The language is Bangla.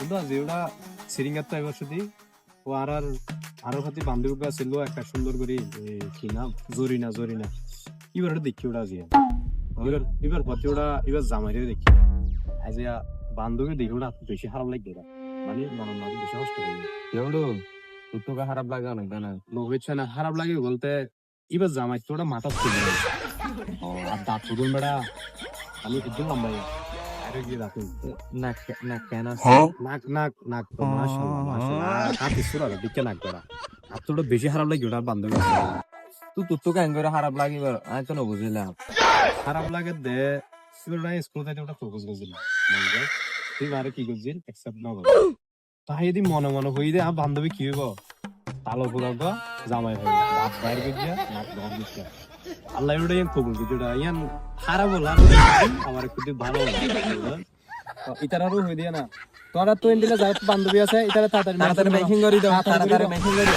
কিন্তু আজ ওটা সিরিঙ্গার তো এবার শুধু ও আরো সাথে বান্ধবীরা ছিল একটা সুন্দর করে কি নাম জরিনা এবার ওটা দেখি ওটা আজকে এবার পথে ওটা এবার জামাইরে দেখি আজ বান্ধবী দেখি ওটা বেশি খারাপ লাগবে ওরা মানে মনের মাঝে বেশি কষ্ট হয়ে কেউডু তোকে খারাপ লাগে অনেক না হচ্ছে না খারাপ লাগে বলতে এবার জামাই তো ওটা মাথা ছিল আর দাঁত ফুটুন বেড়া আমি একদম লম্বাই আরে গিয়ে দাঁত না না কেন নাক নাক নাক তো মাশাআল্লাহ সুরা দিকে নাক করা আর তো বেশি খারাপ লাগে ওটা বান্ধবী তুই তোকে আঙ্গুরে খারাপ লাগিব আমি তো বুঝলাম খারাপ লাগে দে সিওরা স্কুল থেকে ওটা ফোকাস করছিল তুই মারে কি করছিস অ্যাকসেপ্ট না করে তাই যদি মনে মনে হই দে আমার বান্ধবী কি হইব তালো ফুরাব জামাই হইব রাত বাইরে গিয়া নাক ধর দিচ্ছে আল্লাহ ওটা কবুল করছে ওটা ইয়ান খারাপ বলা আমার খুব ভালো লাগে ইতারারও হই দিয়া না তোরা তো এন্ডিলা যারা বান্ধবী আছে ইতারা তাড়াতাড়ি মেকিং করি দাও তাড়াতাড়ি মেকিং করি